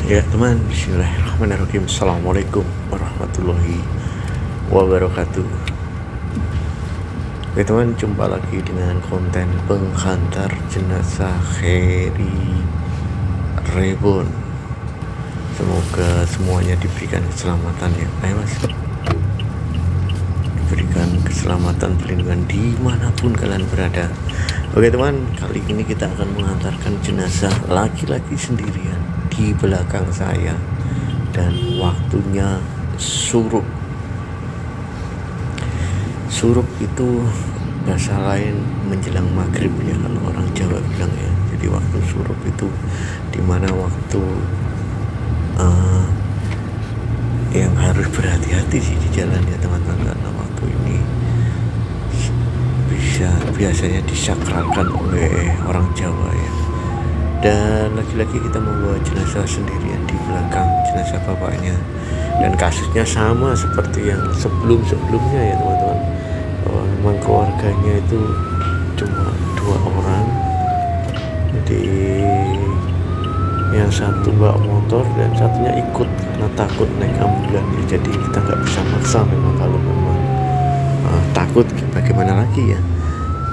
Ya teman, bismillahirrahmanirrahim. Assalamualaikum warahmatullahi wabarakatuh. Oke teman, jumpa lagi dengan konten penghantar jenazah Heri Reborn. Semoga semuanya diberikan keselamatan ya. Ayo mas, diberikan keselamatan, perlindungan dimanapun kalian berada. Oke teman, kali ini kita akan mengantarkan jenazah laki-laki sendirian di belakang saya, dan waktunya surup. Surup itu bahasa lain menjelang maghrib ya, kalau orang Jawa bilang ya. Jadi waktu surup itu dimana waktu yang harus berhati-hati sih di jalan ya teman-teman, karena waktu ini biasanya disakralkan oleh orang Jawa ya. Dan lagi-lagi kita membawa jenazah sendirian di belakang jenazah bapaknya, dan kasusnya sama seperti yang sebelumnya ya teman-teman, bahwa memang keluarganya itu cuma 2 orang. Jadi yang satu bawa motor dan satunya ikut karena takut naik ambulan ya. Jadi kita nggak bisa maksa, memang kalau memang takut bagaimana lagi ya,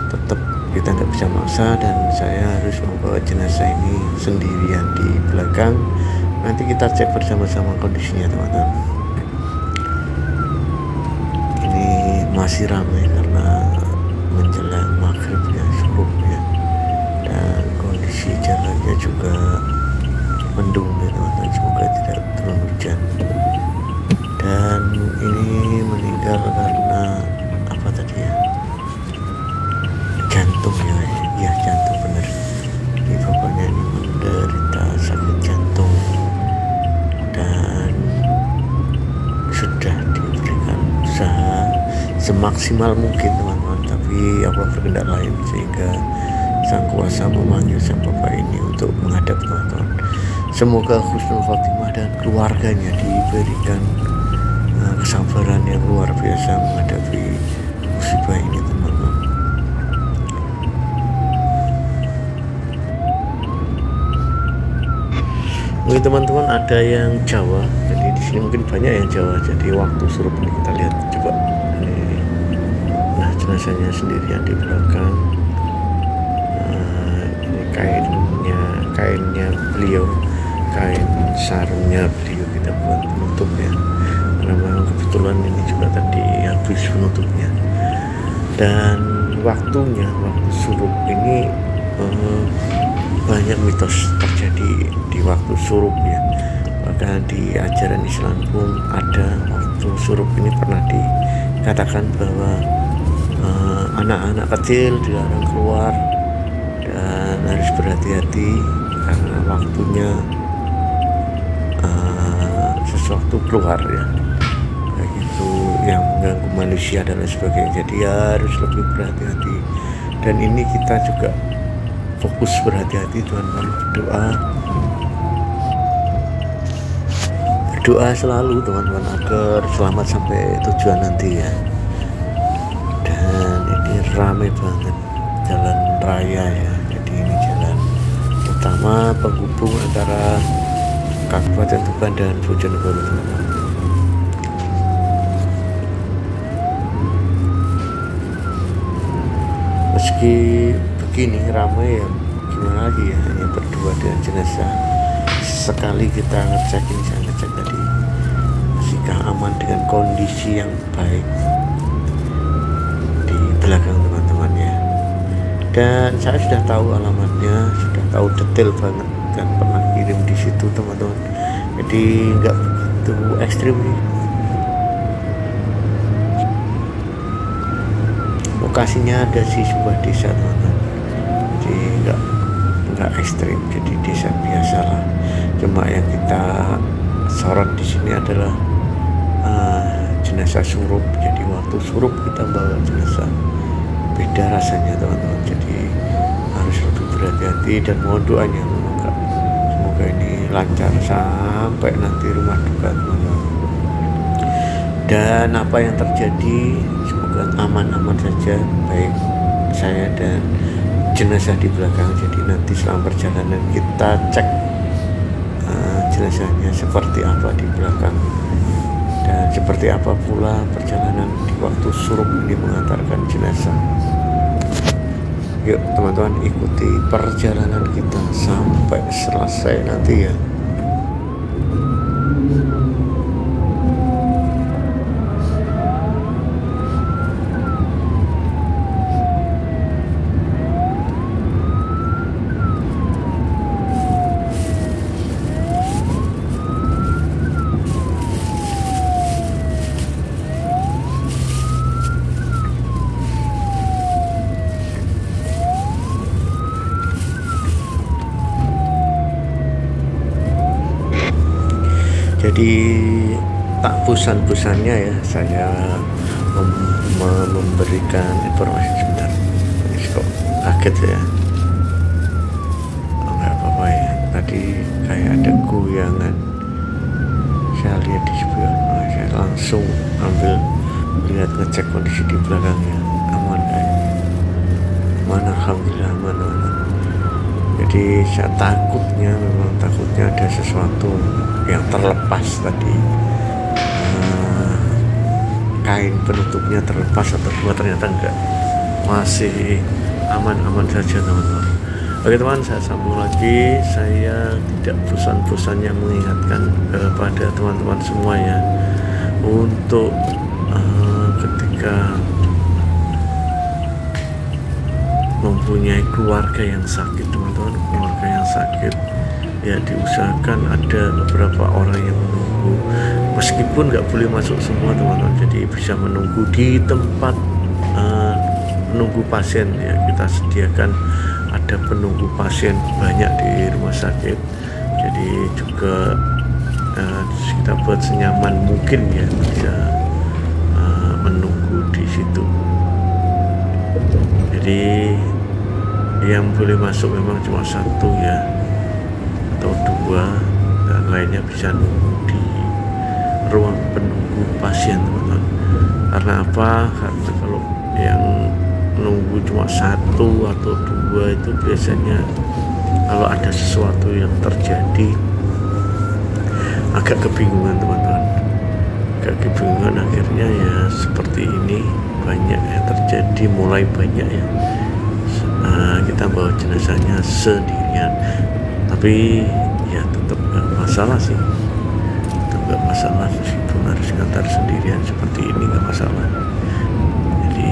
tetap kita nggak bisa maksa, dan saya harus membawa jenazah ini sendirian di belakang. Nanti kita cek bersama-sama kondisinya teman-teman. Ini masih ramai karena menjelang maghribnya surup ya, dan kondisi jalannya juga mendung ya teman-teman, semoga tidak turun hujan. Dan ini meninggal karena apa tadi ya, jantung ya, jantung bener. Ini bapaknya ini menderita sakit jantung dan sudah diberikan usaha semaksimal mungkin teman-teman, tapi Allah berkehendak lain sehingga sang kuasa memanggil sang bapak ini untuk menghadap teman-teman. Semoga husnul khotimah dan keluarganya diberikan kesabaran yang luar biasa menghadapi musibah ini teman-teman. Mungkin teman-teman ada yang Jawa, jadi di sini mungkin banyak yang Jawa. Jadi waktu surup ini kita lihat coba ini, nah jenazahnya sendirian di belakang. Ini kainnya beliau, kain sarungnya beliau kita buat penutup ya, karena memang kebetulan ini juga tadi habis penutupnya. Dan waktu surup ini banyak mitos terjadi di waktu surup ya. Bahkan di ajaran Islam pun ada waktu surup ini pernah dikatakan bahwa anak-anak kecil dilarang keluar dan harus berhati-hati karena waktunya sesuatu keluar ya, begitu yang mengganggu manusia dan lain sebagainya. Jadi harus lebih berhati-hati, dan ini kita juga fokus berhati-hati teman-teman. Berdoa selalu teman-teman agar selamat sampai tujuan nanti ya. Dan ini ramai banget jalan raya ya, jadi ini jalan utama penghubung antara Kabupaten Tuban dan Bojonegoro teman-teman. Meski begini ramai ya, gimana lagi ya, hanya berdua dengan jenazah. Sekali kita ngecek ini, saya ngecek tadi masihkah aman dengan kondisi yang baik di belakang teman-teman ya. Dan saya sudah tahu alamatnya, sudah tahu detail banget, dan pernah kirim di situ teman-teman. Jadi nggak begitu ekstrim nih. Lokasinya ada di sebuah desa teman-teman, jadi nggak ekstrim, jadi desa biasa lah. Cuma yang kita sorot di sini adalah jenazah surup. Jadi waktu surup kita bawa jenazah, beda rasanya teman-teman. Jadi harus lebih berhati-hati dan mohon doanya, semoga ini lancar sampai nanti rumah duka teman-teman. Dan apa yang terjadi semoga aman-aman saja, baik saya dan jenazah di belakang. Jadi nanti selama perjalanan kita cek jenazahnya seperti apa di belakang, dan seperti apa pula perjalanan di waktu surup ini mengantarkan jenazah. Yuk teman-teman, ikuti perjalanan kita sampai selesai nanti ya. Jadi tak bosan-bosannya ya saya memberikan informasi. Sebentar, ini kok kaget ya. Oh, nggak apa-apa ya, tadi kayak ada goyangan saya lihat di sebelah. Saya langsung ambil lihat, ngecek kondisi di belakangnya aman kan, mana, alhamdulillah aman. Jadi saya takutnya ada sesuatu yang terlepas tadi, kain penutupnya terlepas atau ternyata enggak, masih aman-aman saja teman-teman. Oke teman, saya sambung lagi. Saya tidak bosan-bosannya mengingatkan kepada teman-teman semuanya untuk ketika mempunyai keluarga yang sakit teman-teman, keluarga yang sakit ya diusahakan ada beberapa orang yang menunggu, meskipun nggak boleh masuk semua teman-teman, jadi bisa menunggu di tempat menunggu pasien ya. Kita sediakan ada penunggu pasien banyak di rumah sakit, jadi juga kita buat senyaman mungkin ya, bisa menunggu di situ. Jadi yang boleh masuk memang cuma satu ya, atau dua, dan lainnya bisa nunggu di ruang penunggu pasien teman-teman. Karena apa? Karena kalau yang nunggu cuma satu atau dua itu biasanya kalau ada sesuatu yang terjadi agak kebingungan teman-teman, agak kebingungan. Akhirnya ya seperti ini, banyak yang terjadi, mulai banyak yang kita bawa jenazahnya sendirian. Tapi ya tetap gak masalah sih, tetap gak masalah, meskipun harus ngantar sendirian seperti ini gak masalah. Jadi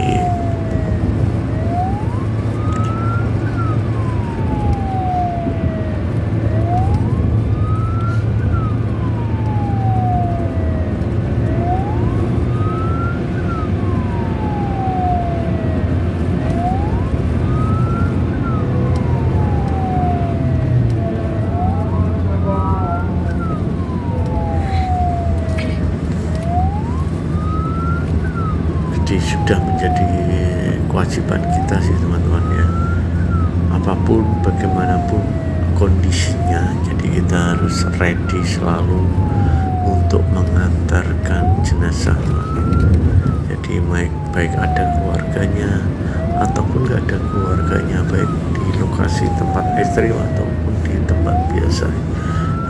sudah menjadi kewajiban kita sih teman-teman ya, apapun bagaimanapun kondisinya, jadi kita harus ready selalu untuk mengantarkan jenazah teman-teman. Jadi baik ada keluarganya ataupun gak ada keluarganya, baik di lokasi tempat ekstrim ataupun di tempat biasa,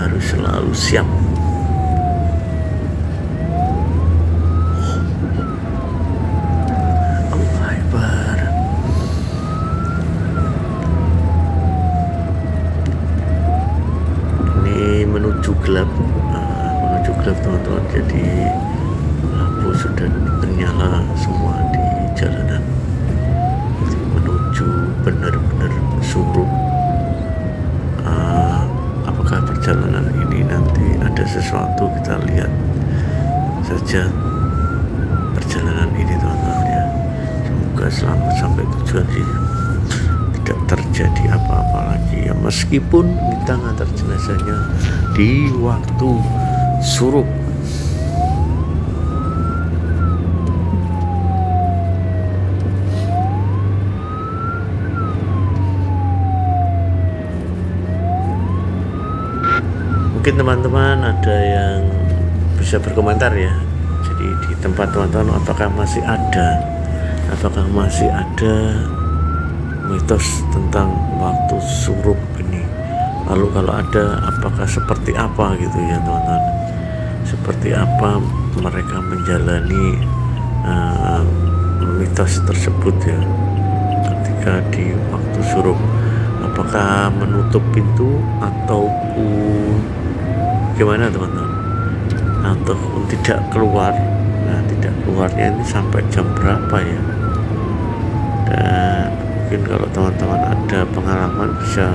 harus selalu siap. Menuju gelap teman-teman, jadi lampu sudah menyala semua di jalanan, jadi menuju benar-benar surup. Apakah perjalanan ini nanti ada sesuatu, kita lihat saja perjalanan ini teman-teman ya. Semoga selamat sampai tujuan sih, tidak terjadi apa-apa lagi ya, meskipun kita ngantar jenazahnya di waktu surup. Mungkin teman-teman ada yang bisa berkomentar ya, jadi di tempat teman-teman apakah masih ada mitos tentang waktu surup ini, Lalu kalau ada, apakah seperti apa gitu ya teman-teman, seperti apa mereka menjalani mitos tersebut ya ketika di waktu surup, apakah menutup pintu ataupun gimana teman-teman, ataupun tidak keluar. Nah, tidak keluarnya ini sampai jam berapa ya, dan mungkin kalau teman-teman ada pengalaman bisa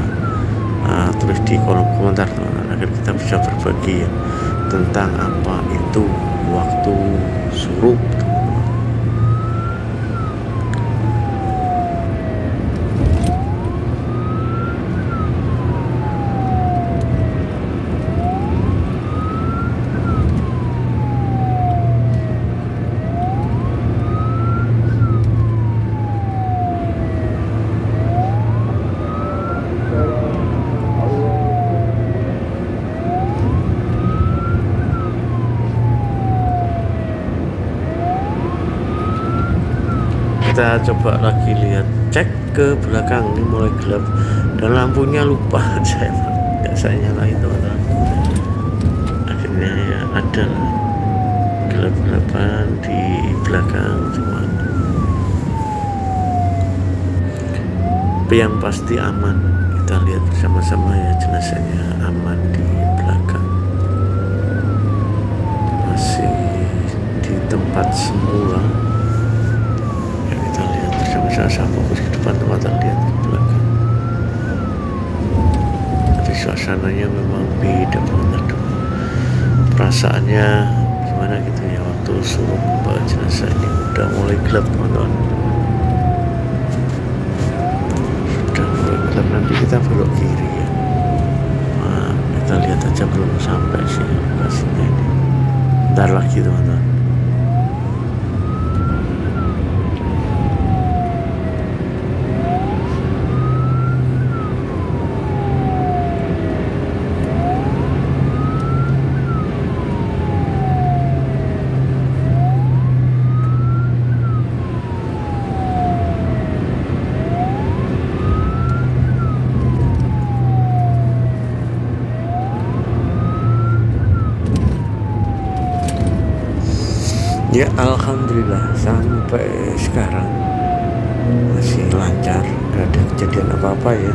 tulis di kolom komentar teman-teman, agar kita bisa berbagi ya tentang apa itu waktu surup. Kita coba lagi lihat, cek ke belakang, ini mulai gelap dan lampunya lupa saya nggak saya nyalain teman-teman. Akhirnya ya ada gelap-gelapan di belakang semua, tapi yang pasti aman. Kita lihat bersama-sama ya, jenazahnya aman di belakang, masih di tempat semula. Sama fokus ke depan, teman-teman lihat ke belakang, tapi suasananya memang beda banget. Perasaannya gimana gitu ya waktu suruh membawa jenazah ini. Udah mulai gelap teman-teman, sudah mulai gelap. Nanti kita belok kiri ya. Nah, kita lihat aja, belum sampai sih lokasinya ini, bentar lagi teman-teman. Ya alhamdulillah sampai sekarang masih lancar, gak ada kejadian apa-apa ya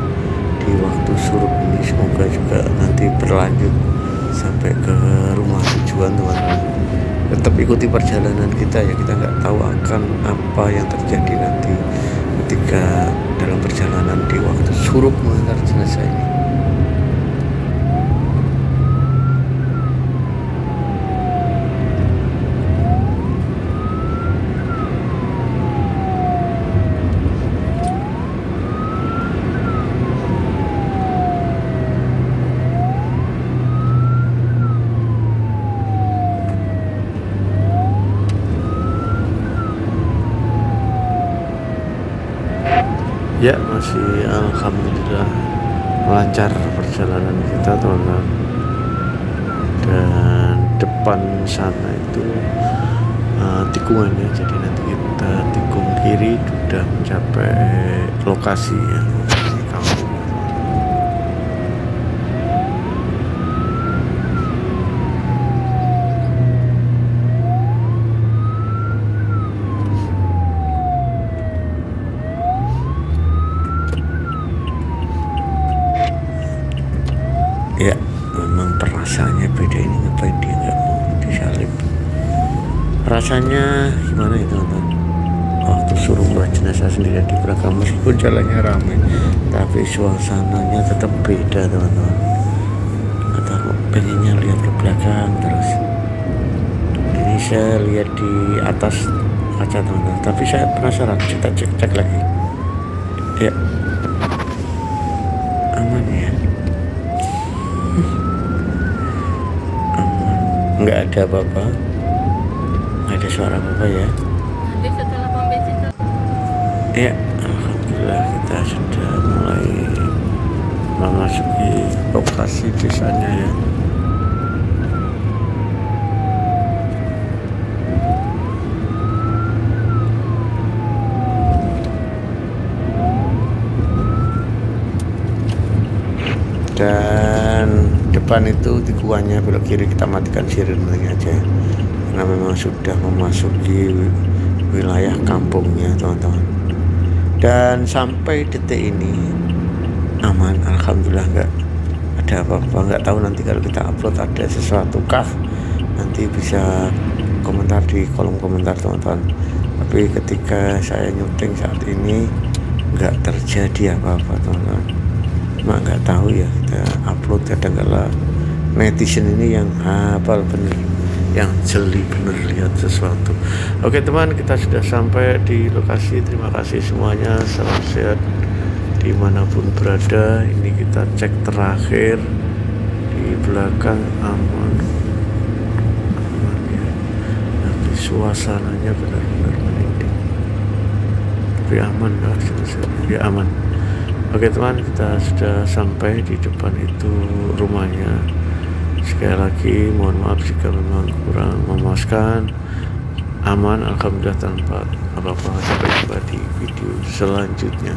di waktu surup ini. Semoga juga nanti berlanjut sampai ke rumah tujuan teman-teman. Tetap ikuti perjalanan kita ya, kita nggak tahu akan apa yang terjadi nanti ketika dalam perjalanan di waktu surup mengantar jenazah ini. Ya masih alhamdulillah lancar perjalanan kita teman-teman. Dan depan sana itu tikungannya, jadi nanti kita tikung kiri sudah mencapai lokasi ya, lokasi kampung. Ya memang perasaannya beda, ini ngapain dia nggak mau disalib. Rasanya gimana ya teman-teman, waktu suruh membawa jenazah sendirian di belakang, meskipun jalannya ramai tapi suasananya tetap beda teman-teman. Nggak tahu, pengennya lihat ke belakang terus. Ini saya lihat di atas kaca teman-teman, tapi saya penasaran, kita cek lagi ya. Aman ya, nggak ada apa-apa, nggak ada suara apa-apa ya. Nanti setelah pom bensin Ya alhamdulillah kita sudah mulai memasuki lokasi desanya ya. Dan depan itu tikungannya belok kiri, kita matikan sirenenya aja karena memang sudah memasuki wilayah kampungnya teman-teman. Dan sampai detik ini aman, alhamdulillah, nggak ada apa-apa. Nggak tahu nanti kalau kita upload ada sesuatu kah, nanti bisa komentar di kolom komentar teman-teman. Tapi ketika saya nyuting saat ini nggak terjadi apa-apa teman-teman. Cuma nggak tahu ya, kita upload kadang-kala netizen ini yang hafal bener, yang jeli bener lihat sesuatu. Oke teman, kita sudah sampai di lokasi. Terima kasih semuanya, salam sehat dimanapun berada. Ini kita cek terakhir di belakang, aman ya. Nanti suasananya benar-benar merinding, tapi aman lah, ya aman. Oke teman, kita sudah sampai di depan itu rumahnya. Sekali lagi mohon maaf jika memang kurang memuaskan. Aman, alhamdulillah, tanpa apa-apa. Sampai jumpa di video selanjutnya.